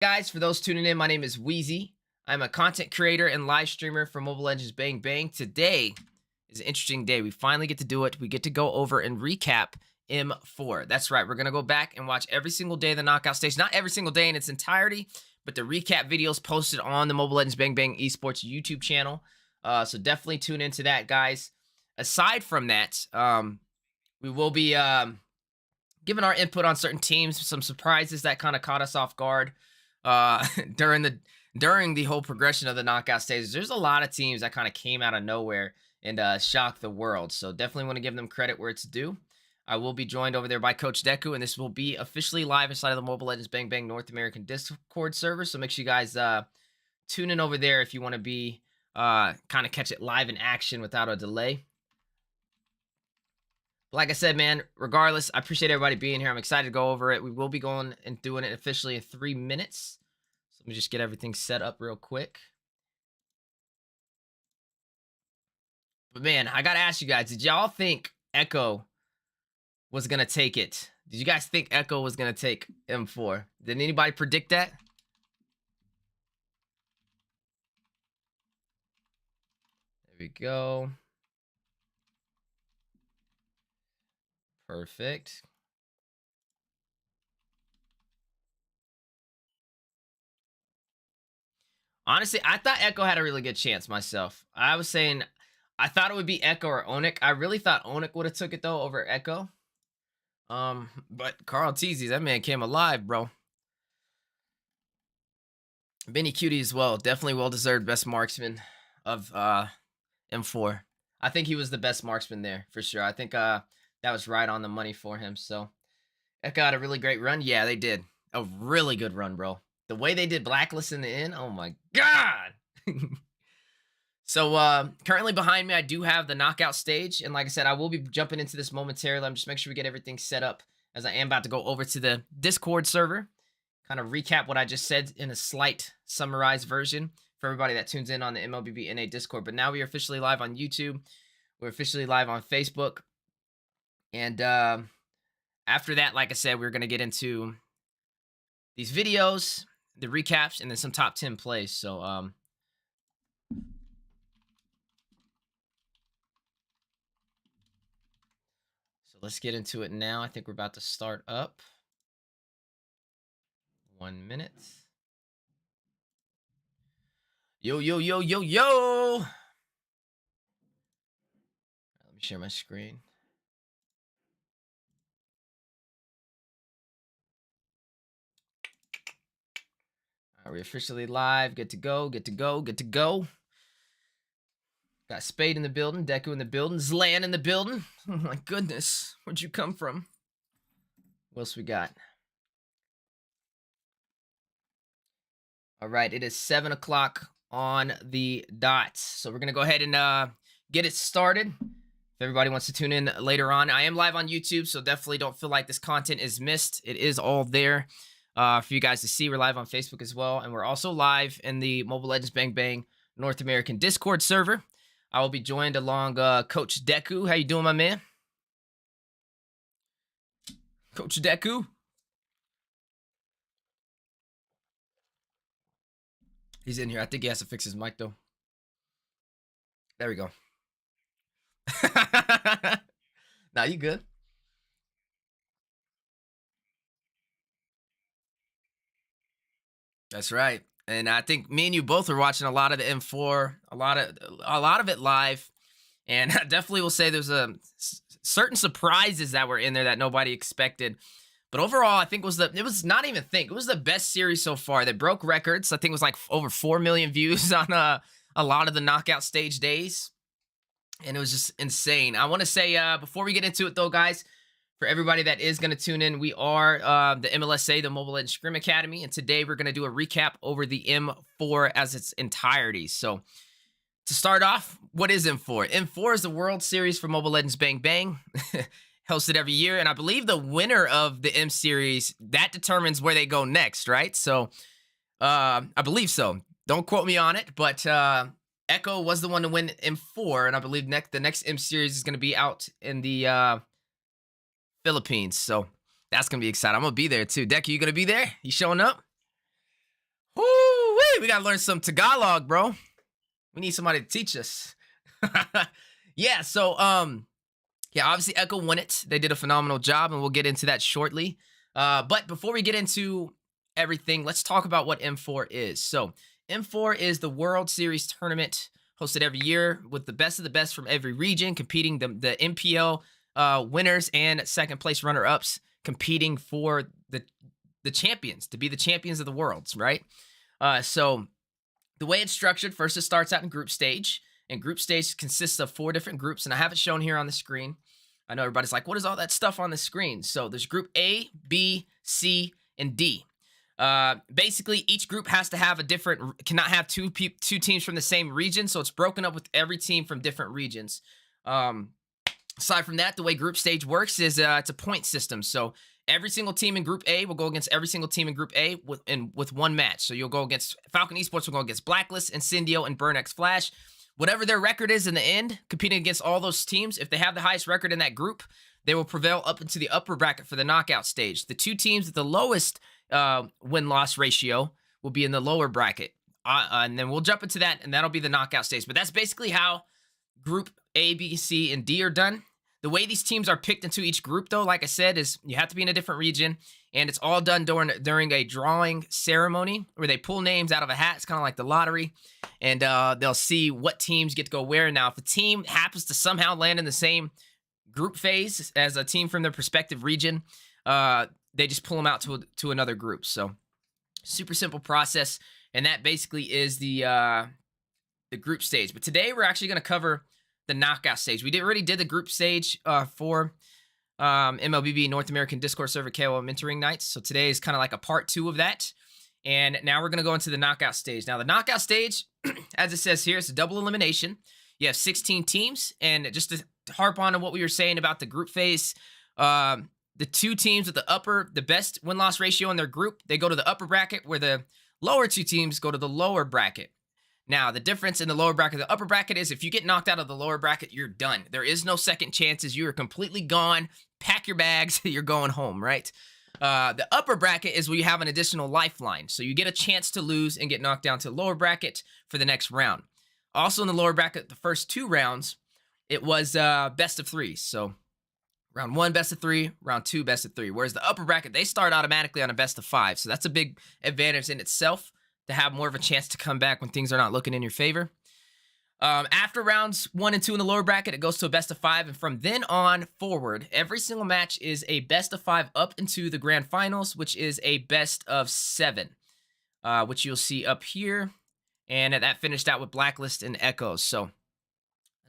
Guys, for those tuning in, my name is Wheezy. I'm a content creator and live streamer for Mobile Legends Bang Bang. Today is an interesting day. We finally get to do it. We get to go over and recap M4. That's right. We're going to go back and watch every single day of the knockout stage. Not every single day in its entirety, but the recap videos posted on the Mobile Legends Bang Bang Esports YouTube channel. So definitely tune into that, guys. Aside from that, we will be giving our input on certain teams, some surprises that kind of caught us off guard uh during the during the whole progression of the knockout stages. There's a lot of teams that kind of came out of nowhere and shocked the world, so definitely want to give them credit where it's due. I will be joined over there by Coach Deku, and this will be officially live inside of the Mobile Legends Bang Bang North American Discord server, so make sure you guys tune in over there if you want to be kind of catch it live in action without a delay. Like I said, man, regardless, I appreciate everybody being here. I'm excited to go over it. We will be going and doing it officially in 3 minutes. So let me just get everything set up real quick. But man, I got to ask you guys, did y'all think Echo was going to take it? Did you guys think Echo was going to take M4? Did anybody predict that? There we go. Perfect. Honestly, I thought Echo had a really good chance myself. I was saying I thought it would be Echo or Onyx. I really thought Onyx would have took it though over Echo. But Carl Teasy, that man came alive, bro. Benny Cutie as well. Definitely well deserved best marksman of M4. I think he was the best marksman there for sure. I think that was right on the money for him. So Echo had a really great run. Yeah, they did. A really good run, bro. The way they did Blacklist in the end, oh my god. So currently behind me, I do have the knockout stage. And like I said, I will be jumping into this momentarily. I'm just make sure we get everything set up as I am about to go over to the Discord server. Kind of recap what I just said in a slight summarized version for everybody that tunes in on the MLBB NA Discord. But now we are officially live on YouTube. We're officially live on Facebook. And after that, like I said, we're going to get into these videos, the recaps, and then some top 10 plays. So let's get into it now. I think we're about to start up. 1 minute. Yo, yo, yo, yo, yo. Let me share my screen. All right, we're officially live. Good to go, good to go, good to go. Got Spade in the building, Deku in the building, Zlan in the building. Oh my goodness, where'd you come from? What else we got? All right, it is 7 o'clock on the dot. So we're going to go ahead and get it started. If everybody wants to tune in later on, I am live on YouTube, so definitely don't feel like this content is missed. It is all there for you guys to see. We're live on Facebook as well, and we're also live in the Mobile Legends Bang Bang North American Discord server. I will be joined along Coach Deku. How you doing, my man? Coach Deku? He's in here. I think he has to fix his mic, though. There we go. Nah, you good. That's right. And I think me and you both are watching a lot of the M4, a lot of it live. And I definitely will say there's a certain surprises that were in there that nobody expected. But overall, I think it was not even think. It was the best series so far. They broke records. I think it was like over 4 million views on a lot of the knockout stage days. And it was just insane. I want to say, before we get into it though, guys, for everybody that is going to tune in, we are the MLSA, the Mobile Legends Scrim Academy. And today we're going to do a recap over the M4 as its entirety. So to start off, what is M4? M4 is the World Series for Mobile Legends Bang Bang. Hosted every year. And I believe the winner of the M Series, that determines where they go next, right? So I believe so. Don't quote me on it, but Echo was the one to win M4, and I believe the next M Series is going to be out in the Philippines. So that's going to be exciting. I'm going to be there too. Deku, you going to be there? You showing up? We gotta learn some Tagalog, bro. We need somebody to teach us. Yeah, so yeah, obviously Echo won it. They did a phenomenal job, and we'll get into that shortly. But before we get into everything, let's talk about what M4 is. So M4 is the World Series tournament hosted every year with the best of the best from every region competing, the MPL winners and second place runner-ups competing for the champions, to be the champions of the worlds, right? So the way it's structured, first it starts out in group stage, and group stage consists of 4 different groups, and I have it shown here on the screen. I know everybody's like, what is all that stuff on the screen? So there's group A, B, C, and D. Basically, each group has to have cannot have two teams from the same region, so it's broken up with every team from different regions. Aside from that, the way group stage works is it's a point system. So every single team in Group A will go against every single team in Group A with one match. So you'll go against Falcon Esports will go against Blacklist, Incendio, and BurnX Flash. Whatever their record is in the end, competing against all those teams, if they have the highest record in that group, they will prevail up into the upper bracket for the knockout stage. The 2 teams with the lowest win-loss ratio will be in the lower bracket. And then we'll jump into that, and that'll be the knockout stage. But that's basically how Group A, B, C, and D are done. The way these teams are picked into each group, though, like I said, is you have to be in a different region, and it's all done during a drawing ceremony where they pull names out of a hat. It's kind of like the lottery, and they'll see what teams get to go where. Now, if a team happens to somehow land in the same group phase as a team from their respective region, they just pull them out to another group. So, super simple process, and that basically is the group stage. But today, we're actually going to cover the knockout stage. We already did the group stage for MLBB North American Discord server KOL mentoring nights. So today is kind of like a part 2 of that. And now we're going to go into the knockout stage. Now the knockout stage, as it says here, it's a double elimination. You have 16 teams. And just to harp on what we were saying about the group phase, the 2 teams with the best win-loss ratio in their group, they go to the upper bracket, where the lower 2 teams go to the lower bracket. Now, the difference in the lower bracket and the upper bracket is if you get knocked out of the lower bracket, you're done. There is no second chances. You are completely gone. Pack your bags. You're going home, right? The upper bracket is where you have an additional lifeline. So you get a chance to lose and get knocked down to the lower bracket for the next round. Also in the lower bracket, the first 2 rounds, it was best of 3. So round 1, best of 3. Round 2, best of 3. Whereas the upper bracket, they start automatically on a best of 5. So that's a big advantage in itself, to have more of a chance to come back when things are not looking in your favor. After rounds 1 and 2 in the lower bracket, it goes to a best of 5. And from then on forward, every single match is a best of 5 up into the grand finals, which is a best of 7, which you'll see up here. And that finished out with Blacklist and Echoes. So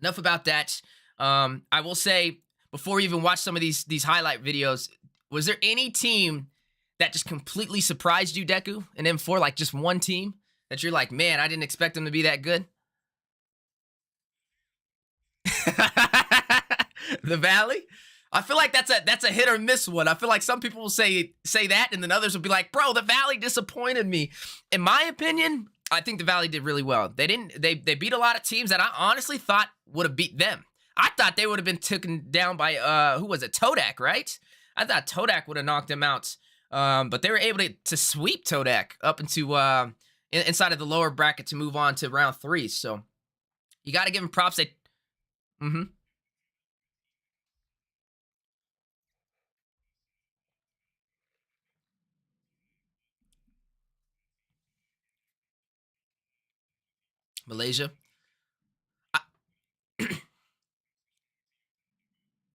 enough about that. I will say, before we even watch some of these highlight videos, was there any team that just completely surprised you, Deku, in M4? Like just one team that you're like, man, I didn't expect them to be that good? The Valley? I feel like that's a hit or miss one. I feel like some people will say that, and then others will be like, bro, the Valley disappointed me. In my opinion, I think the Valley did really well. They beat a lot of teams that I honestly thought would have beat them. I thought they would have been taken down by who was it? Todak, right? I thought Todak would have knocked them out. But they were able to sweep Todak up into inside of the lower bracket to move on to round 3. So you got to give them props. Malaysia.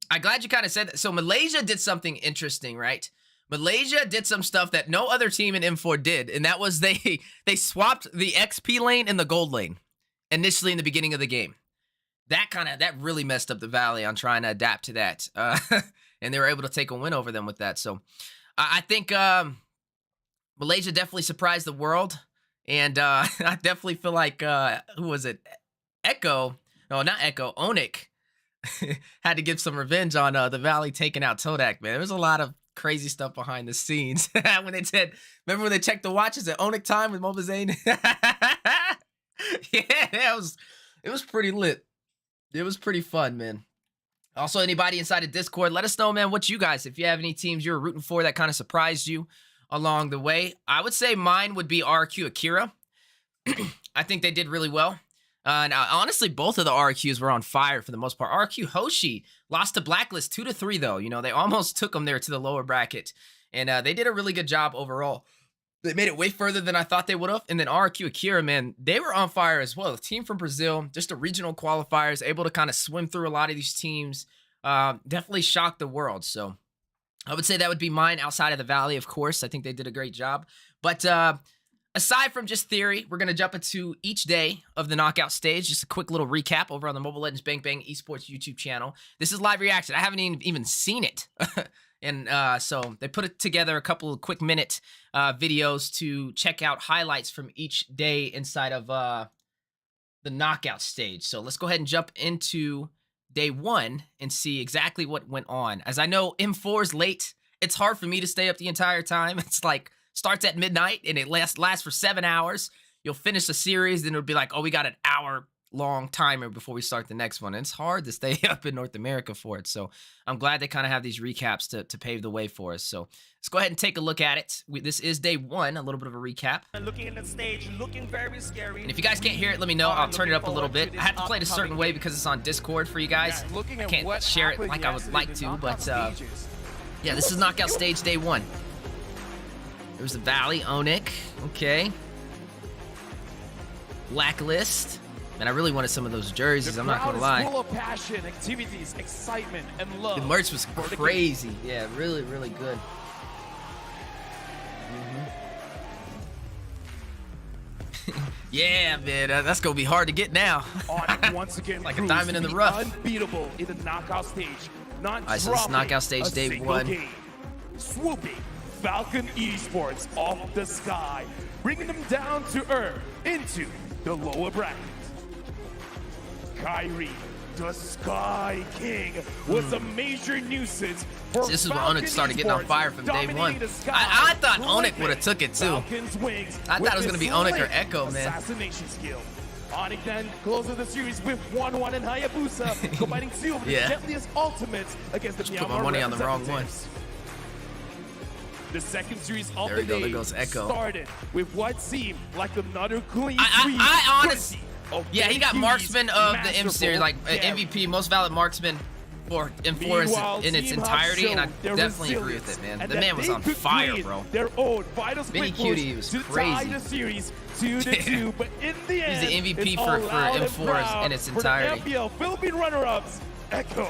I'm glad you kind of said that. So Malaysia did something interesting, right? Malaysia did some stuff that no other team in M4 did, and that was they swapped the XP lane and the gold lane initially in the beginning of the game. That really messed up the Valley on trying to adapt to that, and they were able to take a win over them with that. So I think Malaysia definitely surprised the world, and I definitely feel like who was it? Echo? No, not Echo. Onyx had to give some revenge on the Valley taking out Todak. Man, there was a lot of crazy stuff behind the scenes when they said, remember when they checked the watches at Onyx time with Mobazane? Yeah, it was pretty lit. It was pretty fun, man. Also, anybody inside of Discord, let us know, man, what you guys, if you have any teams you're rooting for that kind of surprised you along the way. I would say mine would be RQ Akira. I think they did really well. And honestly, both of the RQs were on fire for the most part. RQ Hoshi lost to Blacklist 2-3, though. You know, they almost took them there to the lower bracket. And they did a really good job overall. They made it way further than I thought they would have. And then RQ Akira, man, they were on fire as well. The team from Brazil, just a regional qualifiers, able to kind of swim through a lot of these teams. Definitely shocked the world. So I would say that would be mine outside of the Valley, of course. I think they did a great job. But aside from just theory, we're going to jump into each day of the knockout stage. Just a quick little recap over on the Mobile Legends Bang Bang Esports YouTube channel. This is live reaction. I haven't even seen it. And so they put it together a couple of quick minute videos to check out highlights from each day inside of the knockout stage. So let's go ahead and jump into day 1 and see exactly what went on. As I know, M4 is late. It's hard for me to stay up the entire time. It's like starts at midnight and it lasts for 7 hours. You'll finish the series, then it'll be like, oh, we got an hour-long timer before we start the next one. And it's hard to stay up in North America for it. So I'm glad they kind of have these recaps to pave the way for us. So let's go ahead and take a look at it. This is day 1, a little bit of a recap. Looking at the stage, looking very scary. And if you guys can't hear it, let me know. I'll turn it up a little bit. I have to play it a certain way because it's on Discord for you guys. I can't share it like I would like to, but yeah, this is knockout stage day 1. There's the Valley, Onic, okay. Blacklist. Man, I really wanted some of those jerseys, I'm not gonna lie. Full of passion, activities, excitement, and love. The merch was crazy. Yeah, really, really good. Yeah, man, that's gonna be hard to get now. Once again, like a diamond in the rough. Unbeatable in the knockout stage. Not Alright, so this is knockout stage day 1. Game. Swooping Falcon Esports off the sky, bringing them down to earth into the lower bracket. Kyrie, the Sky King, was a major nuisance for so this is when Onic started getting on fire from day 1. I thought Onic would have took it too. I thought it was gonna be Onic or Echo, man. Assassination skill. Onic then closes the series with 1-1 and Hayabusa, combining 2 of the deadliest ultimates against the Myanmar. Put my money on the wrong one. The second series of there the day there goes Echo. Started with what seemed like another clean sweep. I honestly, yeah, he got marksman of the M series, like MVP, most valid marksman for M4 in its entirety, and I definitely agree with it, man. The man was on fire, bro. Their own vital split Cutie was crazy. The series 2-2, but in the end, he's the MVP for M4 in its entirety. For the FPL Philippine runner-ups, Echo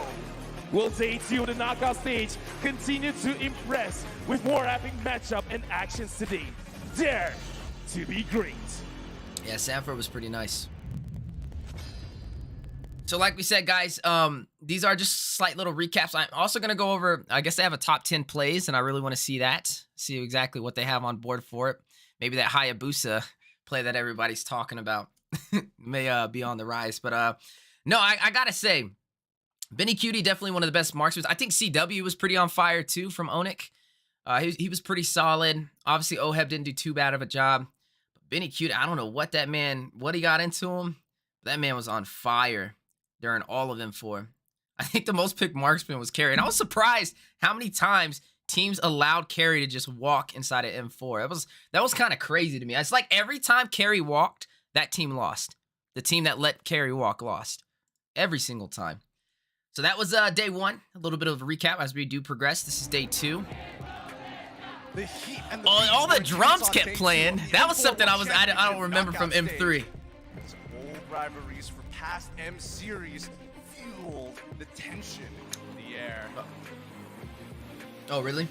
will day 2 of the knockout stage continue to impress with more epic matchup and actions today. Dare to be great. Yeah, Sanford was pretty nice. So like we said, guys, these are just slight little recaps. I'm also going to go over, I guess they have a top 10 plays, and I really want to see that. See exactly what they have on board for it. Maybe that Hayabusa play that everybody's talking about may be on the rise. But no, I got to say, Benny Cutie, definitely one of the best marksmen. I think CW was pretty on fire too from Onic. He was pretty solid. Obviously, Oheb didn't do too bad of a job. But Benny Cutie, I don't know what he got into him. That man was on fire during all of them for. I think the most picked marksman was Carry. And I was surprised how many times teams allowed Carry to just walk inside of M4. That was kind of crazy to me. It's like every time Carry walked, that team lost. The team that let Carry walk lost. Every single time. So that was day 1. A little bit of a recap as we do progress. This is day 2. All the drums kept playing. That was something I don't remember from M3. Old rivalries for past M series fueled the tension in the air. Oh, really?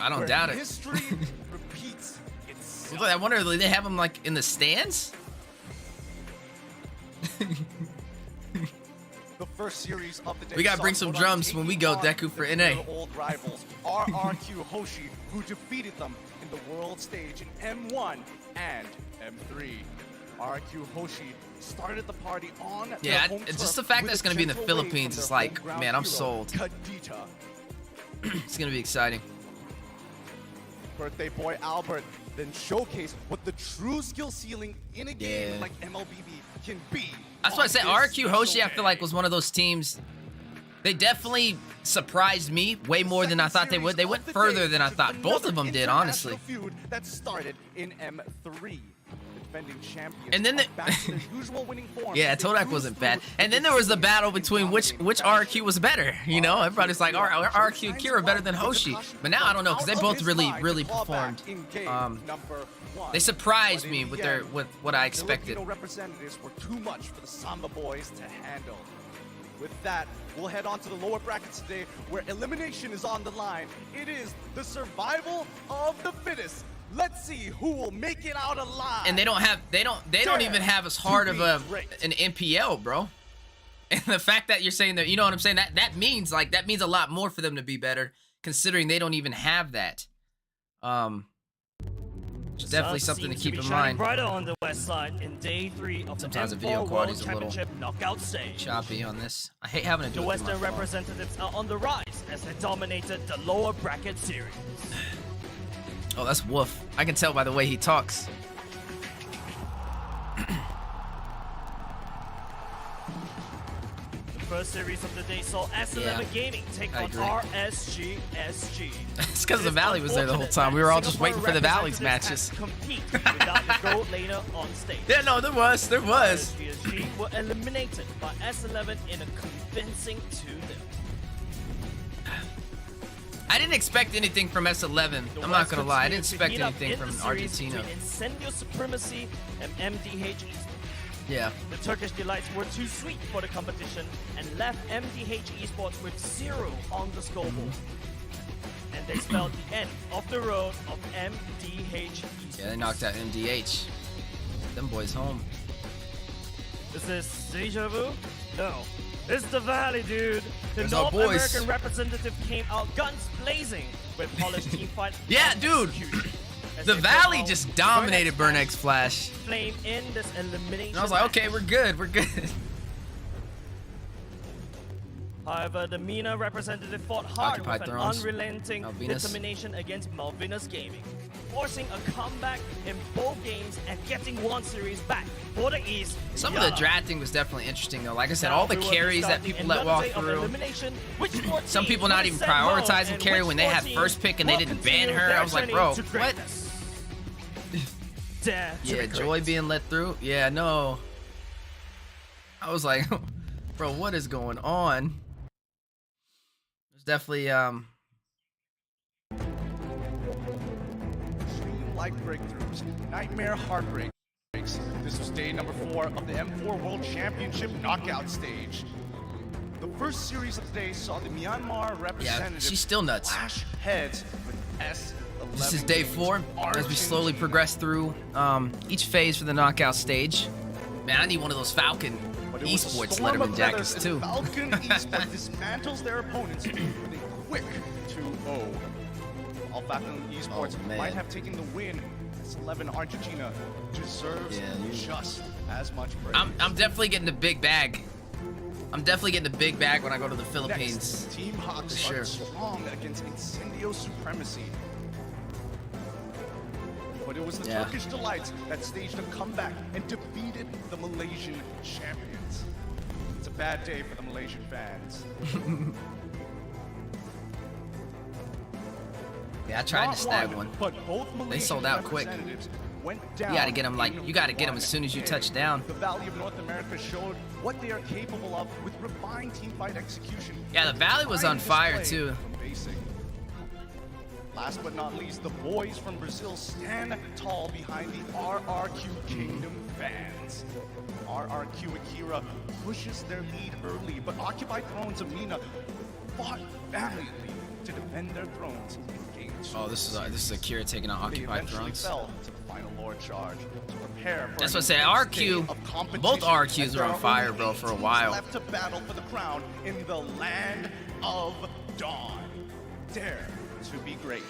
I don't doubt it. History repeats itself. I wonder, do they have them like in the stands? The first series of the day. We gotta bring some drums when we go Deku for NA. Old rivals, RRQ Hoshi, who defeated them in the world stage in M1 and M3. RRQ Hoshi started the party on yeah, home it's just turf the fact with that it's a gonna be in the gentle wave Philippines. from It's their like, homeground man, I'm hero, sold. Kadita. It's gonna be exciting. Birthday boy Albert then showcased what the true skill ceiling in a game like MLBB can be. That's why I say RQ Hoshi, I feel like, was one of those teams They definitely surprised me way more than I thought they would. They went further than I thought. Both of them did, honestly. Feud that started in M3. Defending champions And then are back to their usual winning form. Yeah, Todak wasn't bad. And then there was the battle between which RQ was better. You know, everybody's like, RQ and Kira better than Hoshi. But now I don't know, because they both really performed. They surprised me with what I expected. Filipino representatives were too much for the Samba boys to handle. With that, we'll head on to the lower brackets today, where elimination is on the line. It is the survival of the fittest. Let's see who will make it out alive. And they don't even have as hard of an MPL, bro. And the fact that you're saying that, you know what I'm saying? That means a lot more for them to be better, considering they don't even have that. It's definitely something to keep in mind. Brighter on the west side in day 3 of Sometimes the the video M4 quality World is a little Championship knockout stage. choppy on this. I hate having to do The it with my Western phone. representatives are on the rise as they dominated the lower bracket series. Oh, that's Wolf. I can tell by the way he talks. The first series of the day saw S11 Yeah, Gaming take I on agree. RSGSG. It's because the Valley was there the whole time. We were all just waiting for the Valley's matches. Compete without the gold laner on stage. Yeah, no, there was. RSGSG were eliminated by S11 in a convincing 2-0. I didn't expect anything from S11. The I'm not West gonna lie. I didn't continued to expect heat anything up in from the series Argentina. between Incendio Supremacy and MDH Esports. Yeah. The Turkish delights were too sweet for the competition and left MDH Esports with 0 on the scoreboard. And they spelled the end of the road of MDH Esports. Yeah, they knocked out MDH. Them boys home. Is this deja vu? No. It's the Valley, dude. The There's our North boys. American representative came out guns blazing with polished team fight. Yeah, and dude. execution. As The they Valley fought just Burnex dominated Burnex Flash. Flame in this elimination. And I was like, okay, we're good. However, the MENA representative fought hard Occupied with an Thrones. unrelenting Malvinas. determination against Malvinas Gaming, forcing a comeback in both games and getting one series back for the East. Some of the Yala. drafting was definitely interesting though. Like I said, Now all the we will carries that start people the let walk 11th day of through. elimination. Which 14 Some people not even will send home prioritizing and carry which when they had 14 first pick and they will didn't ban continue her. their I was like, journey bro, to what? greatness. Dare to Yeah, be Joy great. being let through. Yeah, no. I was like, bro, what is going on? There's definitely Dream-like breakthroughs, nightmare heartbreaks. This was day number 4 of the M4 World Championship knockout stage. The first series of the day saw the Myanmar representative she's still nuts. clash heads with S11. This is day 4 as we slowly progress through each phase for the knockout stage. Man, I need one of those Falcon But it was a Esports storm Letterman of jackets feathers, too. and Falcon Esports dismantles their opponents with a quick 2-0. While Falcon Esports Oh, man. might have taken the win, S11 Argentina deserves just as much praise. I'm definitely getting the big bag. I'm definitely getting the big bag when I go to the Philippines. Next, Team Hawks For sure. started strong against Incendio Supremacy. But it was the Yeah. Turkish Delights that staged a comeback and defeated the Malaysian champions. It's a bad day for the Malaysian fans. Yeah, I tried Not to snag one. but both They sold Malaysian out quick. representatives went down You gotta get them like in you gotta get them as one soon as you day. touch down. The Valley of North America showed what they are capable of with refined team fight execution. Yeah, the Valley was on fire, Display too. from basic. Last but not least, the boys from Brazil stand tall behind the RRQ Kingdom fans. RRQ Akira pushes their lead early, but Occupied Thrones of Mina fought valiantly to defend their thrones in game 2. Oh, this is Akira taking on They Occupied eventually Thrones. fell to the final Lord charge to prepare for That's an what I say, intense RQ, day of competition, both RQs as are there on are fire, only bro, 8 for a teams while. left to battle for the crown in the land of dawn. Dare to be great.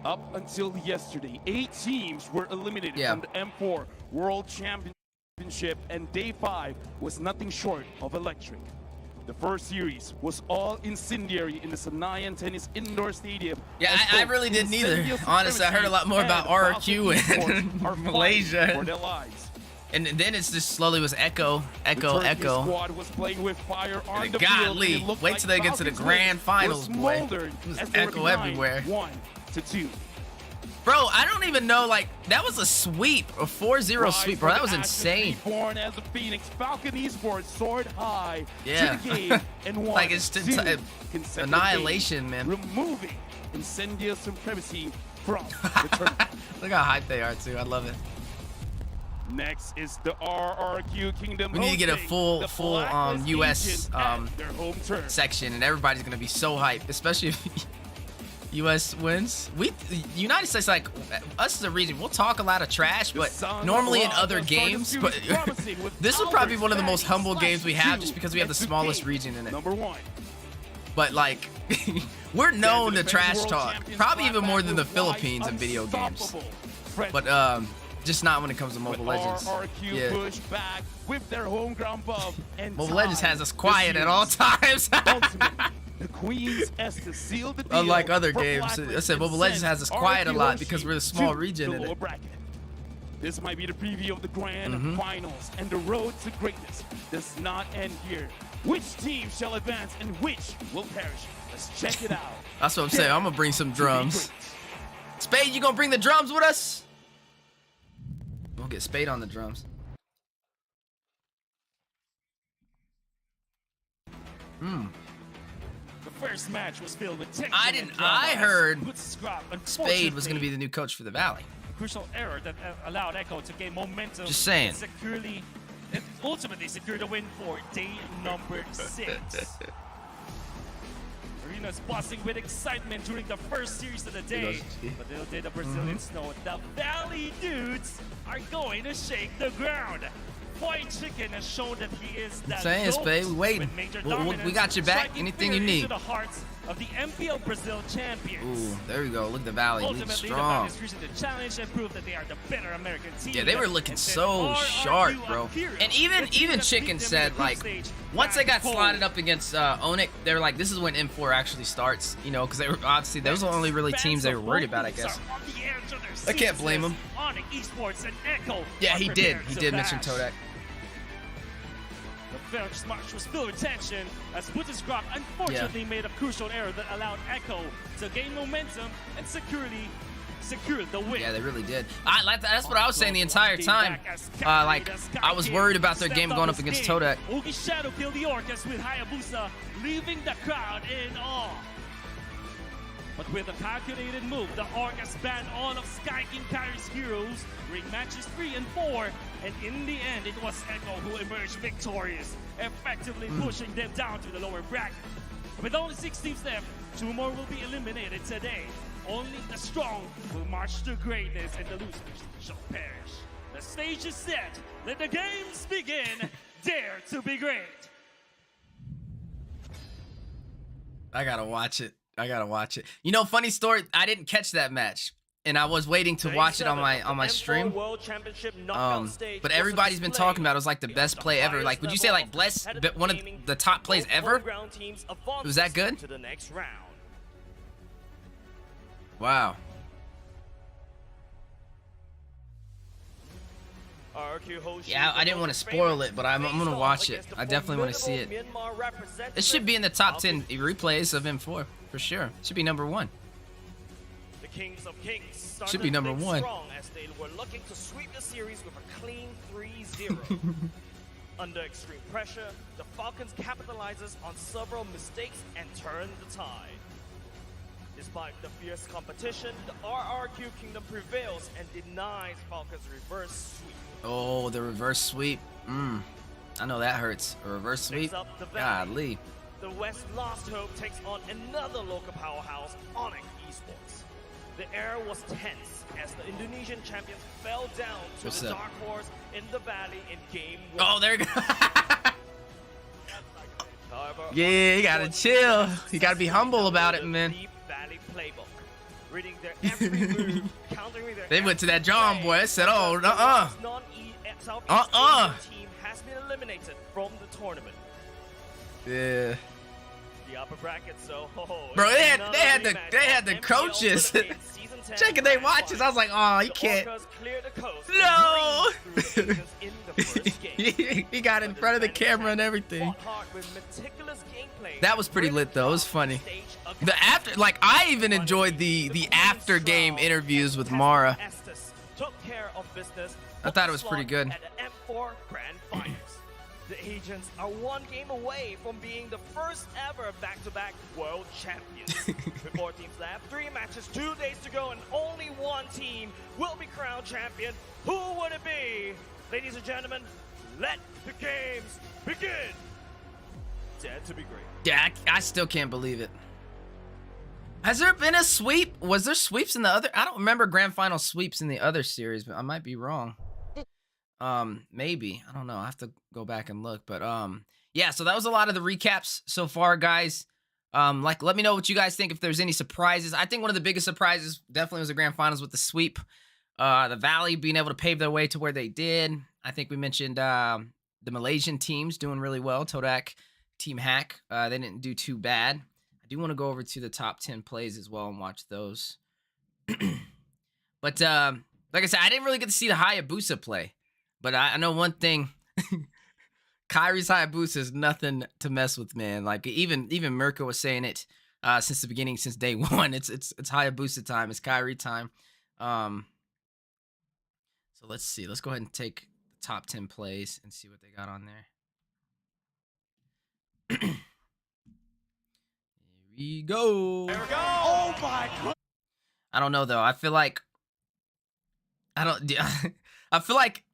Up until yesterday, 8 teams were eliminated Yeah. from the M4 World Championship, and day 5 was nothing short of electric. The first series was all incendiary in the Sanayan Tennis Indoor Stadium. Yeah, as I both really didn't either. Incendio Honestly, I heard a lot more about Supremacy RRQ and Falcon in Esports are fighting Malaysia. for their lives. And then it's just slowly was Echo, Echo, The Turkish Echo. squad was playing with fire on the Golly, field, and it looked wait like till they get to the Falcons' grand win finals, was boy. smoldered It was as they were echo behind everywhere. 1-2. Bro, I don't even know, like, that was a sweep, a 4-0 sweep, bro. That was insane. Born as a Phoenix, Falcon Esports soared high Yeah. to the game and won Like, it's 2 consecutive annihilation, games, man. removing Incendio Supremacy from the tournament. Look how hyped they are, too. I love it. Next is the RRQ Kingdom. We need to get a hosting full the Blacklist US Agents at their home turf. section, and everybody's gonna be so hyped, especially if US wins. United States, like us as a region, we'll talk a lot of trash, but normally in other games, but this will probably be one of the most humble games we have, just because we have the smallest region in it. Number 1. But like, we're known to trash talk, probably even more than the Philippines in video games. But just not when it comes to Mobile Legends. RRQ Yeah. push back with their home ground buff and Mobile Legends tie has us the quiet at all series. times. Ultimately, the Queen's Estes sealed the deal. Unlike other for games, Blacklist I said and Mobile Legends sent has us quiet a RRQ lot because Hoshi we're a small to region the in it. lower bracket. This might be the preview of the grand Mm-hmm. finals, and the road to greatness does not end here. Which team shall advance and which will perish? Let's check it out. That's what I'm saying. I'm gonna bring some drums. Spade, you gonna bring the drums with us? We'll get Spade on the drums. The first match was filled with tension. I and didn't- drama I as heard Bootscrap Spade was gonna be unfortunately the new coach for the Valley. Crucial error that allowed Echo to gain momentum. Just saying. And securely, and ultimately secure the win for day number 6. Arena's buzzing with excitement during the first series of the day. But little did the Brazilians know, the Valley dudes are going to shake the ground. White Chicken has shown that he is that Saying, GOAT Spade, we waiting. with major We dominance, got your back. striking Anything you fear need. into the hearts of the MPL Brazil champions. Ooh, there we go. Look at the Valley. Lead Ultimately, the strong. Valley's reaching the challenge and prove that they are the better American team. Yeah, they were looking And then so RRQ sharp, bro. Akira, And the even team that Chicken beat them said, in the like, group stage once they got back home. slotted up against Onyx, they were like, this is when M4 actually starts, you know, because they were obviously those are the only really teams they were worried about, I guess. I can't blame them. Onyx Esports and Echo Yeah, are he did. prepared He to did mention bash. Todak. The first match was filled with tension as Bootscrap unfortunately made a crucial error that allowed Echo to gain momentum and securely secure the win. Yeah, they really did. That's what I was saying the entire time. Like, I was worried about their game going up against Todak. Ogi Shadow killed the Orcas with Hayabusa, leaving the crowd in awe. But with a calculated move, the Orcas banned all of Sky King Kari's heroes, ring matches 3 and 4, and in the end, it was Echo who emerged victorious, effectively pushing them down to the lower bracket. With only 6 teams left, 2 more will be eliminated today. Only the strong will march to greatness, and the losers shall perish. The stage is set. Let the games begin. Dare to be great. I gotta watch it. You know, funny story. I didn't catch that match, and I was waiting to watch it on my stream. But everybody's been talking about it was like the best play ever. Like, would you say like Bless one of the top plays ever? Was that good? To the next round. Wow. Yeah, I didn't want to spoil it, but I'm gonna watch it. I definitely want to see it. It should be in the top 10 replays of M4 for sure. It should be number 1. The Kings of Kings Should be number started 1. strong as they were looking to sweep the series with a clean 3-0. Under extreme pressure, the Falcons capitalizes on several mistakes and turn the tide. Despite the fierce competition, the RRQ Kingdom prevails and denies Falcons' reverse sweep. Oh, the reverse sweep. I know that hurts. A reverse sweep. Next up, the Valley. Godly. The West Lost Hope takes on another local powerhouse, Onyx Esports. The air was tense as the Indonesian champions fell down to What's the up? Dark Horse in the Valley in Game 1. Oh, there you go. However, Yeah, you gotta chill. You gotta be humble about it, man. Deep Valley playbook, reading their every move, countering their They went to that every John play. boy. They said, oh, The Southeast Asian team has been eliminated from the tournament. Yeah. The upper bracket, so Bro, it's they had another the rematch of coaches NBA Ultimate Season 10 checking their Grand watches. I was like, oh, he The can't. Orcas clear the coast No. and breeze through the agents in the first game. he got in front of the camera and everything. Fought hard with meticulous gameplay. That was pretty lit though. It was funny. The after, like, I even enjoyed the after game interviews with Mara. Estes took care of business. I thought it was pretty good. At the M4 Grand Finals. The Agents are one game away from being the first ever back-to-back world champions. With 4 teams left, 3 matches, 2 days to go, and only one team will be crowned champion. Who would it be? Ladies and gentlemen, let the games begin. Dead to be great. Yeah, I still can't believe it. Has there been a sweep? Was there sweeps in the other? I don't remember grand final sweeps in the other series, but I might be wrong. Maybe. I don't know. I have to go back and look. But yeah, so that was a lot of the recaps so far, guys. Like, let me know what you guys think, if there's any surprises. I think one of the biggest surprises definitely was the grand finals with the sweep. The Valley being able to pave their way to where they did. I think we mentioned the Malaysian teams doing really well. Todak, Team Hack, they didn't do too bad. I do want to go over to the top 10 plays as well and watch those. But like I said, I didn't really get to see the Hayabusa play. But I know one thing. Kyrie's Hayabusa is nothing to mess with, man. Like, even Mirko was saying it since the beginning, since day one. It's Hayabusa time. It's Kyrie time. So let's see. Let's go ahead and take the top 10 plays and see what they got on there. Here we go. There we go. Oh my god. I don't know though. I feel like I feel like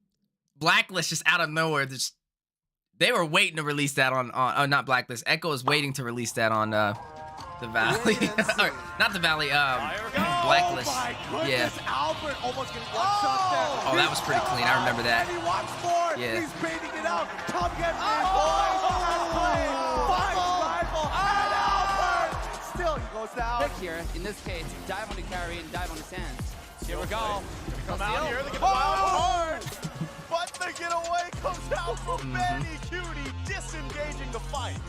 Blacklist just out of nowhere. They were waiting to release that on not Blacklist. Echo is waiting to release that on the Valley. Or, not the Valley. Blacklist. Oh Yeah. Albert almost getting one shot there. Oh, that was pretty clean. I remember that. And he wants more. Yeah. He's baiting it out. Come get me, boys. Rifle. And Albert. Still, he goes down. Pick here, in this case, dive on the carry and dive on his hands. Here we go. Come Out here, they get the wild hard. But the getaway comes out from Manny Cutie, disengaging the fight.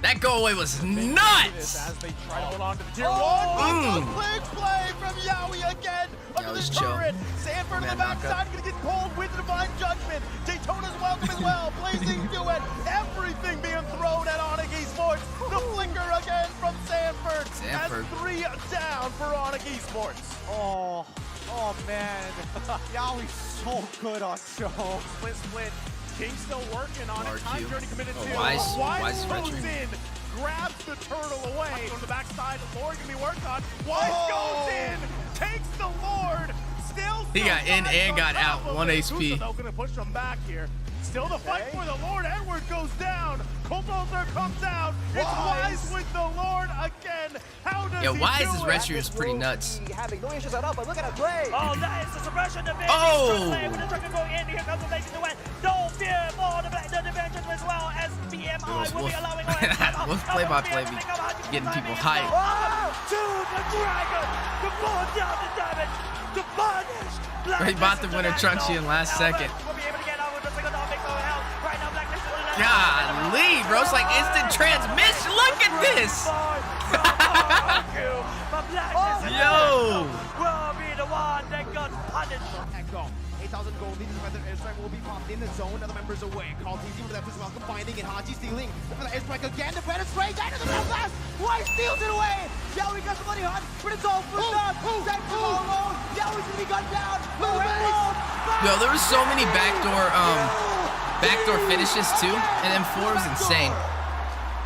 That go away was nuts. As they try to hold on to the tier Oh, big play from Yowie again under Yowie's the chill. turret. Sanford on the backside gonna get pulled with Divine Judgment. Daytona's welcome as well. Blazing Duet. Everything being thrown at Onyx Esports. The flicker again from Sanford. Sanford. Has 3 down for Onyx Esports. Oh man. Yowie's so good on show. split. King still working on it. RQ. Time journey committed Oh, to. Wise goes retreat. in, grabs the turtle away. On the backside, Lord gonna be worked on. Wise goes in, takes the Lord. Still. He got in and got out. 1 HP. Though gonna push him back here. Still the fight for the Lord. Edward goes down. Coldwelder comes out. It's Wise with the Lord again. How does Yeah, he Wise's do it? retro is pretty nuts. Having no issues at all, but look at that play. Oh, that is the suppression of it. Oh! With the trucker going in, here comes the Blazing Duet. No fear for the Vengeance as well as BMI will be allowing Wolf play-by-play be getting people hyped. Oh, to the Dragon to pull down the damage, to punish. He bought the winner Trunksy in last second. Will be able to get out with the single dog mix over hell. Right now, Blacklist will allow- Golly, bro, it's like instant transmission. Look at this. Yo. Will be the one that got punished. Echo. 8,000 gold leading the weather airstrike will be popped in the zone. Other members away. Call TZ with the left as well, combining and Haji stealing. For the airstrike again, the better straight down to the middle blast. White steals it away. Yowie got the money hunt, but it's all for them. Zach all alone. Yowie's gonna be gunned down. Yo, there was so many backdoor finishes too, and M4 was insane.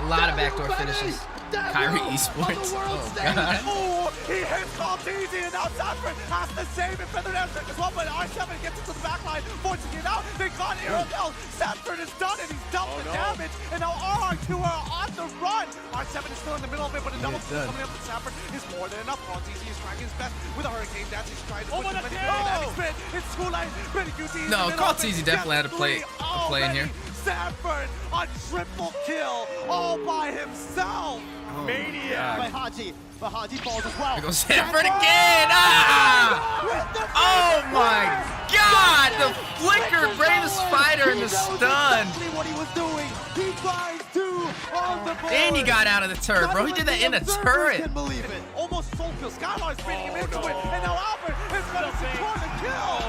A lot of backdoor finishes. Kyrie Esports. Oh god. Oh, he hits Maltese and now Sanford has to save it. Feather airstrike as well, but R7 gets into the back line, forcing it out. They got Aerodel. Sanford is done and he's dealt the damage. And now RR2 are on the run. R7 is still in the middle of it, but a double kill coming up with Sanford is more than enough. Maltese is trying his best with a Hurricane Dance. He's trying to push the the kill! It's School Line. No, Maltese definitely had a play in here. Sanford a triple kill all by himself. Maniac. By Haji. But Haji falls as well. There goes Sanford again. Ah! Oh my god! The flicker, bravest fighter in the stun. What he was was doing. He finds 2 on the board. And he got out of the turret, bro. He did that in a turret. Can believe it. Almost soul kill. Skyline spinning him into it. And now Albert is going to secure the kill.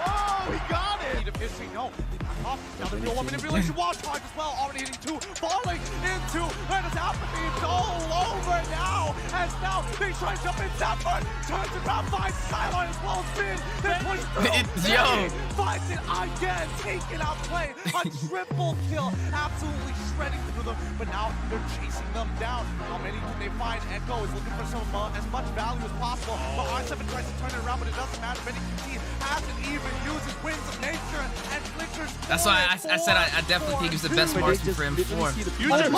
Oh, he got it. Need a missing. No. Now the real 1 manipulation watch time as well. Already hitting 2. Falling into where does Albert be? It's all over now. As now they try to jump in. Zephyr turns around, finds Skyline as well as Finn. Then pushes through. Yo. Finds it again. Taking out play. A triple kill. Absolutely shredding through them. But now they're chasing them down. How many can they find? Echo is looking for some as much value as possible. But R7 tries to turn it around, but it doesn't matter. Benny QT hasn't even used his winds of nature and flickers. That's why I said I definitely think he was the best marksman for M4. Future. Like the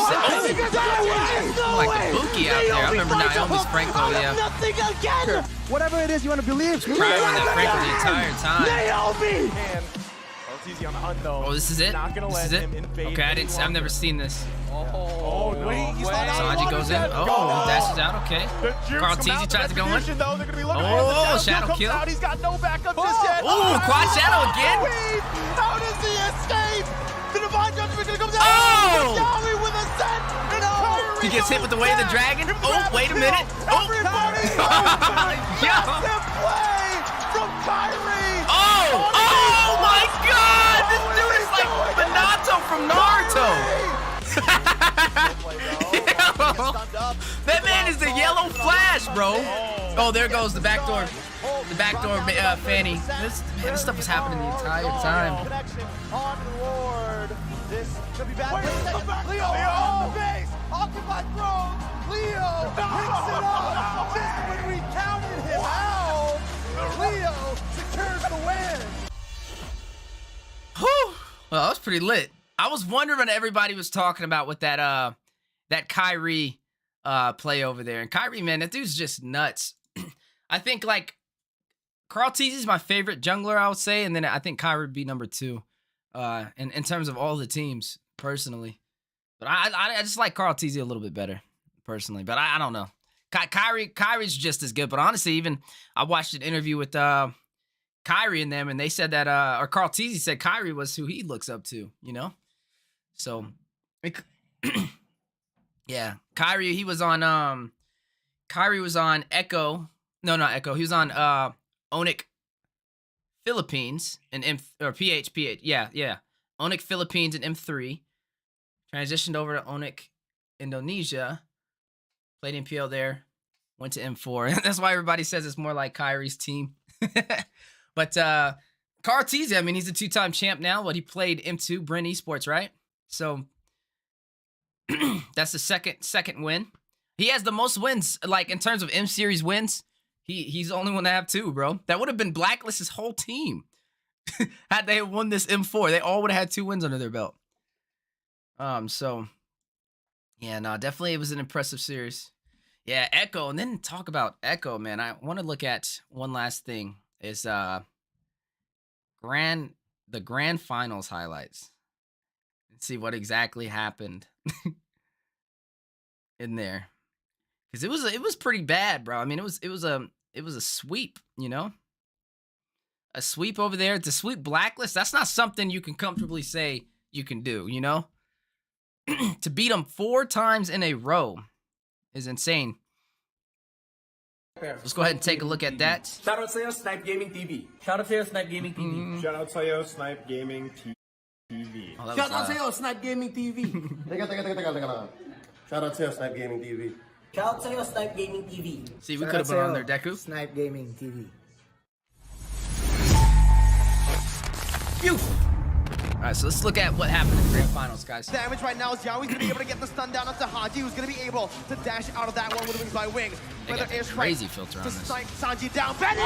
Buki out there. I remember Naomi's Franco, yeah. Nothing again. Whatever it is you want to believe. Crying on that Franco the entire time. Naomi. And LTZ on the hunt though. Oh, this is it? Not gonna This is let it? him invade Okay, any I've longer. never seen this. Oh, wait, he's not out. Sanji goes in. Oh, he dashes out. Okay. Carl Teasy tries to go in. Oh, shadow kill. Out. He's got no backup just yet. Oh, quad shadow again. How does he escape? The Divine Judgment gonna come down. Oh! Yawi with a set. And He gets hit with the way of the dragon. Oh, wait a minute. Oh. Everybody. Yo. Massive play from Kyrie. Oh my God! This dude is like Minato from Naruto. Yo. That man is the yellow flash, bro. Oh, there goes the backdoor. The backdoor Fanny. This stuff was happening the entire time. Connection on Lord. This could be bad. Leo on the base. Occupied throne. Leo picks it up. Just when we counted him out, Leo secures the win. Whew. Well, that was pretty lit. I was wondering what everybody was talking about with that that Kyrie play over there. And Kyrie, man, that dude's just nuts. I think like Carl Teasy's my favorite jungler, I would say, and then I think Kyrie would be number 2 in terms of all the teams, personally. But I just like Carl Teasy a little bit better, personally. But I don't know. Kyrie's just as good. But honestly, even I watched an interview with Kyrie and them, and they said that, or Carl Teasy said Kyrie was who he looks up to, you know? So, yeah. Kyrie, he was on, Kyrie was on Echo. No, not Echo. He was on Onyx Philippines and PH. Yeah. Onyx Philippines and M3. Transitioned over to Onyx Indonesia. Played in PL there. Went to M4. That's why everybody says it's more like Kyrie's team. But Carl Teasy, I mean, he's a 2-time champ now. He played M2, Brent Esports, right? So that's the second win. He has the most wins, like in terms of M Series wins. He's the only one to have 2, bro. That would have been Blacklist's whole team had they won this M4. They all would have had 2 wins under their belt. So yeah, no, definitely it was an impressive series. Yeah, Echo, and then talk about Echo, man. I want to look at one last thing. Is the grand finals highlights. Let's see what exactly happened in there. Cuz it was pretty bad, bro. I mean, it was a sweep, you know? A sweep over there. To sweep Blacklist, that's not something you can comfortably say you can do, you know? To beat them 4 times in a row is insane. Let's go ahead and take a look at that. Shout out sa'yo, Snipe Gaming TV. Shout out sa'yo, Snipe Gaming TV. Shout out sa'yo, Snipe Gaming TV. Oh, that Shout was, out sa'yo, Snipe Gaming TV. Teka lang. Shout out sa'yo, Snipe Gaming TV. Shout out sa'yo, Snipe Gaming TV. See, we could have been on there, Deku. Snipe Gaming TV. Phew. All right, so let's look at what happened in the grand finals, guys. Damage right now is Yawi's going to be able to get the stun down onto Haji, who's going to be able to dash out of that one with wings by wing. They got a crazy filter on to this. snipe Sanji down. Benny!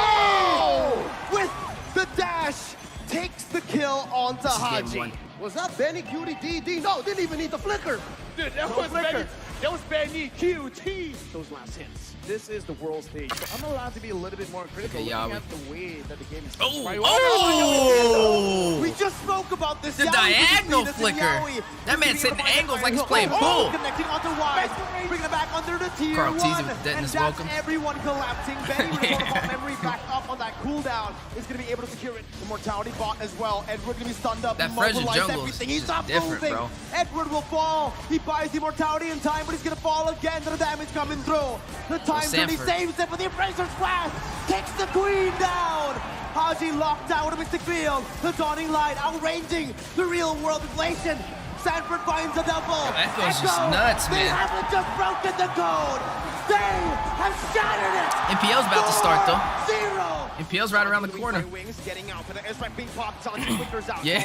With the dash, takes the kill onto This is game Haji. 1. Was that Benny Cutie DD? No, didn't even need the flicker. Dude, that was Benny. That was Benny QT. Those last hits. This is the world stage. So I'm allowed to be a little bit more critical Okay, looking Yawi. at the way that the game is. Oh! We just spoke about this. The Yawi with diagonal Venus and flicker. Yawi. That man's He's gonna hitting be able to angles find like he's the playing right pool. hook. Connecting onto wide. Bringing it back under the tier Carl Teasy 1. with And Dennis that's welcome. everyone collapsing. Benny with Yeah. protocol memory back up on that cooldown. Is going to be able to secure it. The mortality bot as well. Edward going to be stunned up. That Fresno immobilized, jungle is everything. He's just not different, moving. bro. Edward will fall. He buys the mortality in time, but he's going to fall again. The damage coming through. The time journey Sanford. saves it, but the Embracer's flash kicks the queen down. Haji locked out of Mystic Field. The dawning light outranging the real world inflation. Sanford finds a double. Echo's just nuts, They man. haven't just broken the code. They have shattered it. NPL's about to start, though. 4-0. NPL's right around the corner. Wings getting out for the airstrike being popped. Sanji flickers out. Yeah.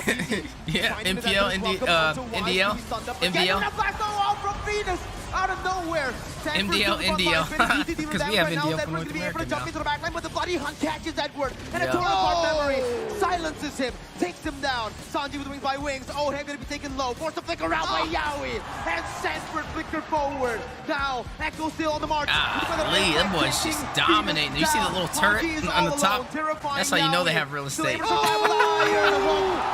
Yeah, NPL, NDL, MVL. From Venus out of nowhere. MDL, because we have NDL from North America now. Into the backline, but the bloody hunt catches Edward, and Yeah. a torn apart memory silences him, takes him down. Sanji with wings by wings. Oh, he's gonna be taken low. Forced to flicker out by Yawi, and Sanford flicker forward. Now Echo still on the march. Lee, that boy's just dominating. You see the little turret on the top? That's how you know they have real estate.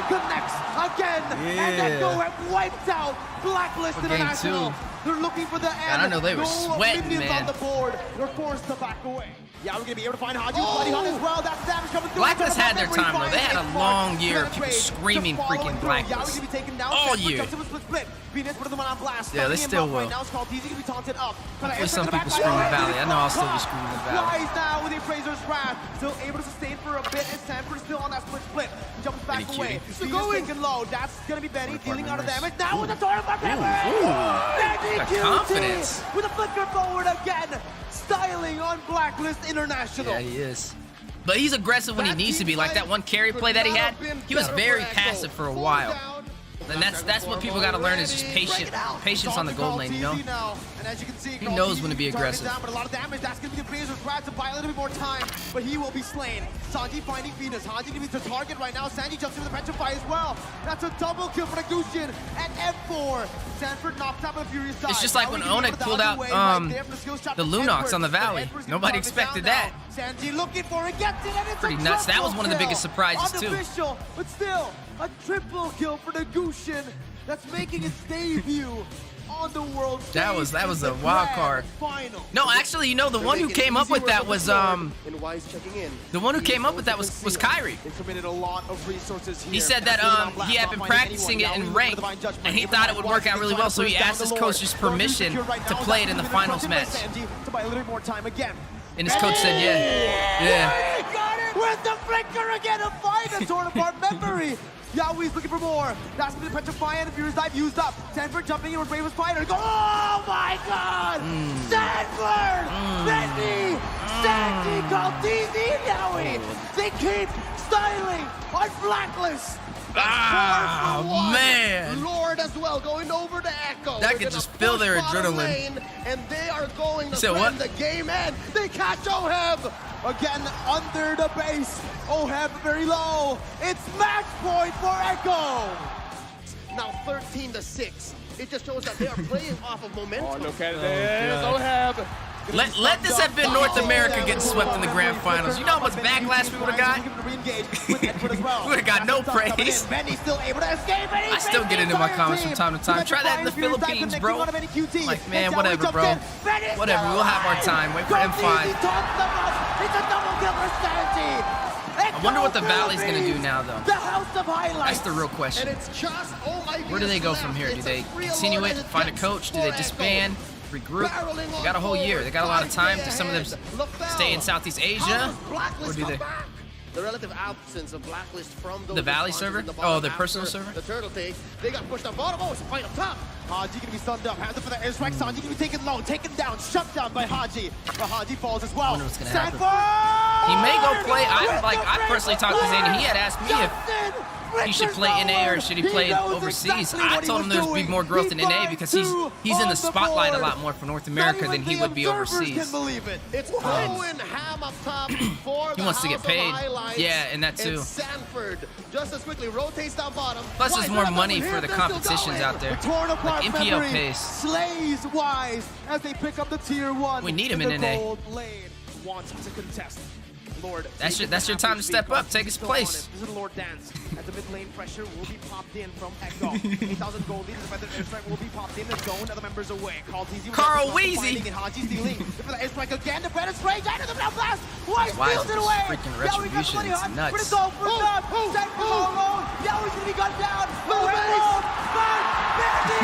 Connects again, and Echo have wiped out Blacklist For game International. 2. They're looking for the end. I know they were sweating, minions man. on the board. They're forced to back away. Yeah, we're gonna be able to find Haji with Bloody Hunt as well. That's damage coming through. Blacklist had their time, though. They had a Finds long Mark year to of people penetrate, screaming to follow freaking through. Blacklist. Yawi's gonna be taken down. All Sanford year. jumps in with split. Venus put them on blast. Yeah, they Stacking him still up will. Right now, Skull Teasy gonna be taunted up. Hopefully some people scream the Valley. I know I'll still be screaming the Valley. Flies now with the Appraiser's Wrath. Still able to sustain for a bit, and Sanford still on that split. Jumps back Benny away. cutie. Venus taken low. That's gonna be Benny dealing out of members. damage. Now with the torn apart memory. Benny The QT confidence. with a flicker forward again. Styling on Blacklist International. Yeah, he is. But he's aggressive when he needs to be. Like that one carry play that he had, he was very passive for a while. And that's what people got to learn is just patience on the gold lane, you know? And as you can see, He knows when to be aggressive. Down, but a lot of damage. That's going to be the Blazers grab to buy a little bit more time, but he will be slain. Sanji finding Venus. Haji going to be the target right now. Sanji jumps into the petrify as well. That's a double kill for the Gusion at F4. Sanford knocked out by the Furious side. It's just like when Onek pulled out the Lunox on the Valley. Nobody expected that. Sanji looking for it, gets it, and it's Pretty a nuts. That was one of the triple biggest surprises, kill. too. Unofficial, but still a triple kill for the Gusion that's making its debut on the world stage. That was in a the wild grand card. Final. No, actually, you know, the one who came up with that was And Wise checking in. the one who came up with that was Kyrie. They committed a lot of resources here. He said that he had been practicing it in ranked, and he thought it would work out really well, so he asked his coach's permission to play it in the finals match. To buy a little bit more time again. And his coach said, yeah. Yeah. He got it with the flicker again to find a torn apart memory. Yawi's looking for more. That's been the Petrify and the Furious Dive used up. Sanford jumping in with Bravest Fighter. Oh my god! Sanford! Benny! Sandy called DZ Yawi! They keep styling on Blacklist! Ah, man. Lord as well going over to Echo. That They're could gonna just fill their push bottom adrenaline. lane, and they are going to said win what? the game, and they catch Oheb. Again, under the base. Oheb very low. It's match point for Echo. Now 13-6. It just shows that they are playing off of momentum. Oh, look at this. Oheb. Let this have been North America getting swept in the grand finals. You know how much backlash we would have got? We would have got no praise. Benny's still able to escape. I still get into my comments from time to time. Try that in the Philippines, bro. Like, man, whatever, bro. Whatever, we'll have our time. Wait for M5. It's a double kill for Sanji. I wonder what the Valley's going to do now, though. The House of Highlights. That's the real And question. it's just, oh my Where do they go from here? Do they continue it, find a coach? Do they disband, regroup? They got a whole year. They got a lot of time. Do some of them stay in Southeast Asia? Or do they? The relative absence of Blacklist from those The Valley responses server? in the bottom Oh, their after personal server? The turtle take. They got pushed up bottom. Oh, it's a fight up top. Haji gonna be stunned up. Hands up for the airstrike. Sanji gonna be taken low, taken down, shut down by Haji. But Haji falls as well. wonder what's gonna happen. Sanford! He may go play. With the I personally talked to Zane. He had asked me if Justin he should play NA or should he play overseas. I told him there's be more growth in NA because he's in the spotlight a lot more for North America than he would be overseas. It's Owen Ham up top for He wants to get paid. Yeah, and that too. Sanford just as quickly rotates down bottom. Plus, there's more money for the competitions out there. Like MPL pays. Slays Wise as they pick up the tier 1. We need him in NA. Wants to contest. Lord, That's your time to step up, take his place. This is Lord Dance. As the mid lane pressure will be popped in from Echo. 8,000 gold lead. The airstrike will be popped in the zone. Other members away. Carl Weezy. And Haji stealing. For the airstrike again. The Brandon spray. Down to the blood blast. Wise steals it away. Freaking retribution. It's nuts. For the goal for Nut. Set for all alone. Yowi's gonna be gunned down. The Red But Bendy.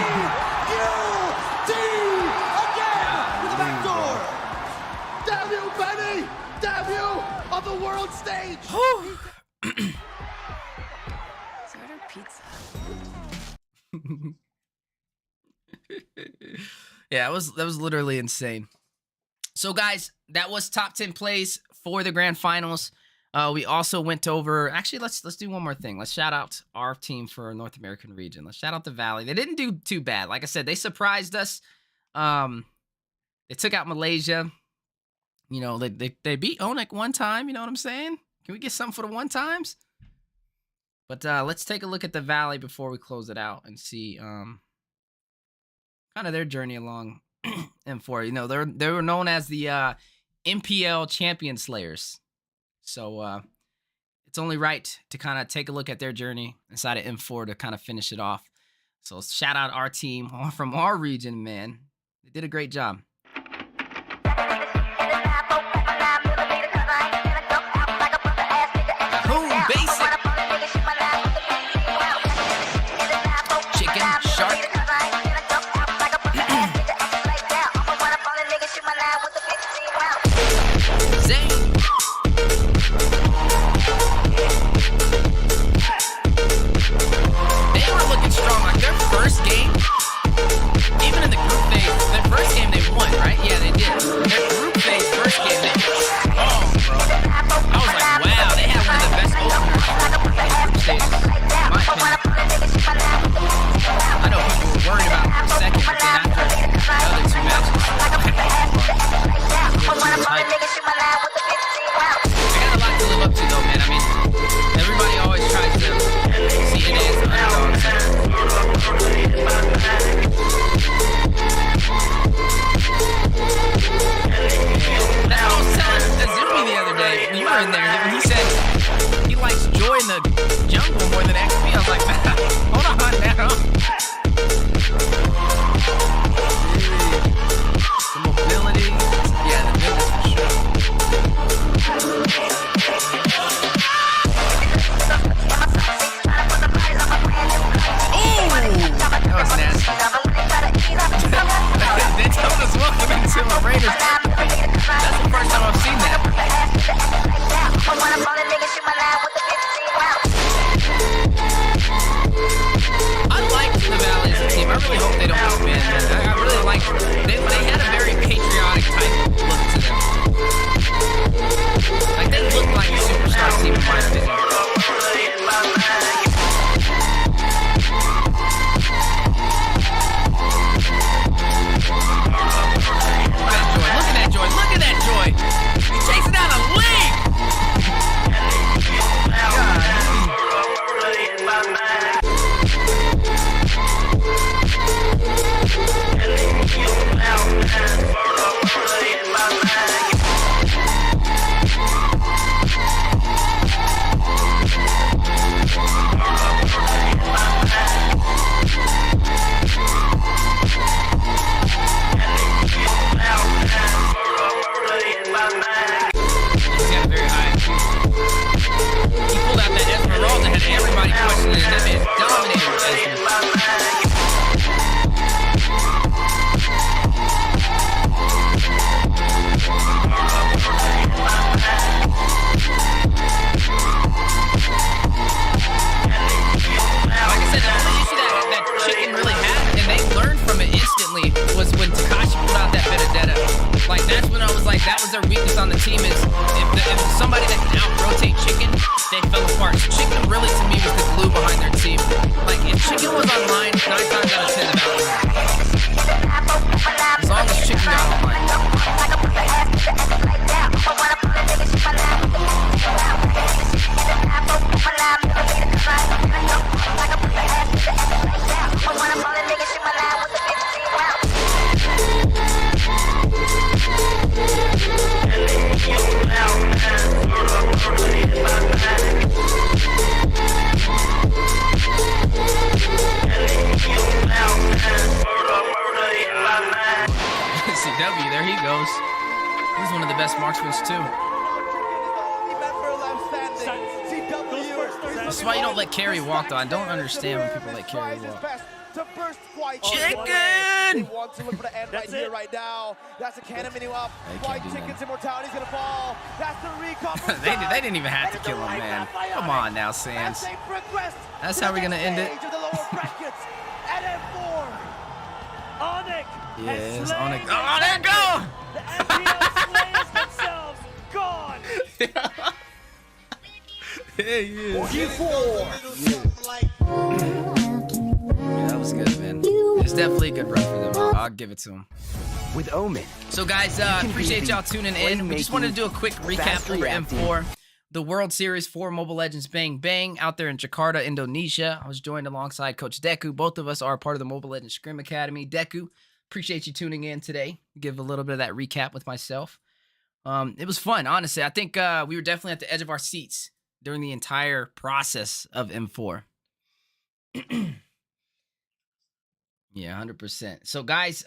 UD again with the back door. Damn you, Benny! Damn you! On the world stage! Yeah, that was literally insane. So guys, that was top 10 plays for the grand finals. We also went over, actually let's do one more thing. Let's shout out our team for North American region. Let's shout out the Valley. They didn't do too bad. Like I said, they surprised us. They took out Malaysia. You know, they beat Onik one time, you know what I'm saying? Can we get something for the one times? But let's take a look at the Valley before we close it out and see kind of their journey along M4. You know, they were known as the MPL Champion Slayers. So it's only right to kind of take a look at their journey inside of M4 to kind of finish it off. So shout out our team from our region, man. They did a great job. marksman's too. That's why you don't let Carrie walk, though. I don't understand when people let Carrie walk. Chicken! That's it right now. That's a cannon menu up. White Chicken's immortality's gonna fall. That's the recon. they didn't even have to kill him, man. Come on now, Sans. That's how we're gonna end it. Onyx! Yes, Onyx. Oh, there go! The MPL slayers themselves gone! There he is. G4. Yeah, that was good, man. It's definitely a good run for them. I'll give it to them. With Omen. So, guys, appreciate y'all tuning in. We just wanted to do a quick recap for M4. The World Series for Mobile Legends Bang Bang out there in Jakarta, Indonesia. I was joined alongside Coach Deku. Both of us are part of the Mobile Legends Scrim Academy. Deku, appreciate you tuning in today. Give a little bit of that recap with myself. It was fun, honestly. I think we were definitely at the edge of our seats during the entire process of M4. Yeah, 100%. So, guys,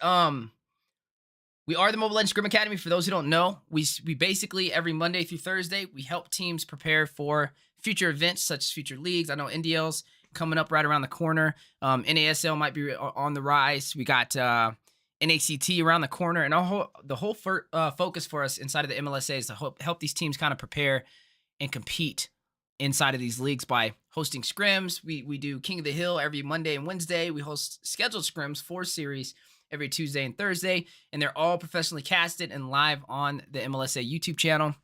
we are the Mobile Legends Scrim Academy. For those who don't know, we basically every Monday through Thursday, we help teams prepare for future events such as future leagues. I know NDL's coming up right around the corner. NASL might be on the rise. We got NACT around the corner. And the whole focus for us inside of the MLSA is to help these teams kind of prepare and compete inside of these leagues by hosting scrims. We do King of the Hill every Monday and Wednesday. We host scheduled scrims, 4 series every Tuesday and Thursday, and they're all professionally casted and live on the MLSA YouTube channel.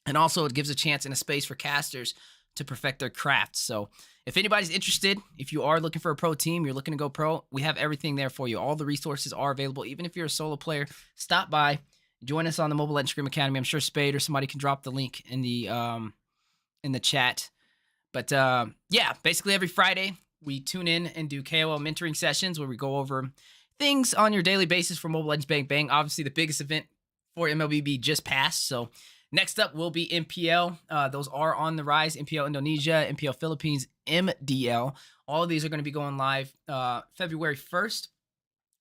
And also it gives a chance and a space for casters to perfect their craft. So if anybody's interested, if you are looking for a pro team, you're looking to go pro, we have everything there for you. All the resources are available. Even if you're a solo player, stop by, join us on the Mobile Legends Scrim Academy. I'm sure Spade or somebody can drop the link in the chat. But yeah, basically every Friday we tune in and do KOL mentoring sessions where we go over things on your daily basis for Mobile Legends Bang Bang. Obviously, the biggest event for MLBB just passed. So next up will be MPL. Those are on the rise. MPL Indonesia, MPL Philippines, MDL. All of these are going to be going live February 1st.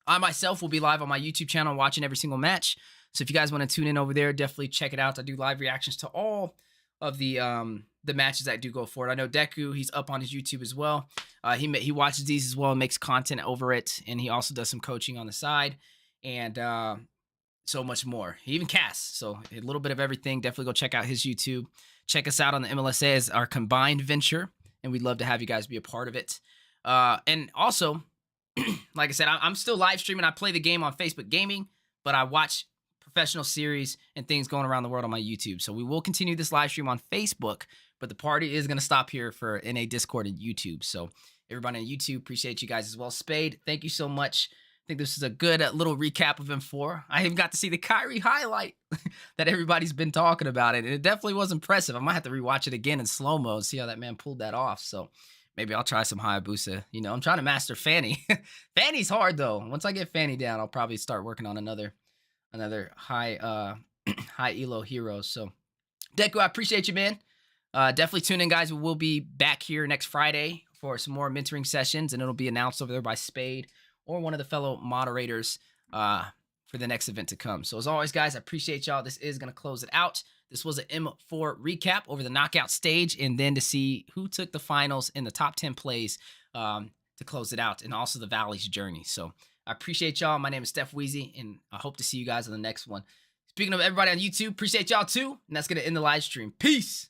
I myself will be live on my YouTube channel watching every single match. So if you guys want to tune in over there, definitely check it out. I do live reactions to all of the matches that do go forward. I know Deku, he's up on his YouTube as well. He watches these as well and makes content over it, and he also does some coaching on the side, and so much more. He even casts, so a little bit of everything. Definitely go check out his YouTube. Check us out on the MLSA as our combined venture, and we'd love to have you guys be a part of it. And also, like I said, I'm still live streaming. I play the game on Facebook Gaming, but I watch professional series and things going around the world on my YouTube. So we will continue this live stream on Facebook, but the party is going to stop here for NA Discord and YouTube. So everybody on YouTube, appreciate you guys as well. Spade, thank you so much. I think this is a good little recap of M4. I even got to see the Kyrie highlight that everybody's been talking about it. And it definitely was impressive. I might have to rewatch it again in slow-mo and see how that man pulled that off. So maybe I'll try some Hayabusa. You know, I'm trying to master Fanny. Fanny's hard, though. Once I get Fanny down, I'll probably start working on another high elo hero. So Deku, I appreciate you, man. Definitely tune in, guys. We will be back here next Friday for some more mentoring sessions, and it'll be announced over there by Spade or one of the fellow moderators for the next event to come. So as always, guys, I appreciate y'all. This is going to close it out. This was an M4 recap over the knockout stage, and then to see who took the finals in the top 10 plays to close it out, and also the Valley's journey. So I appreciate y'all. My name is Steph Weezy, and I hope to see you guys on the next one. Speaking of everybody on YouTube, appreciate y'all too. And that's going to end the live stream. Peace.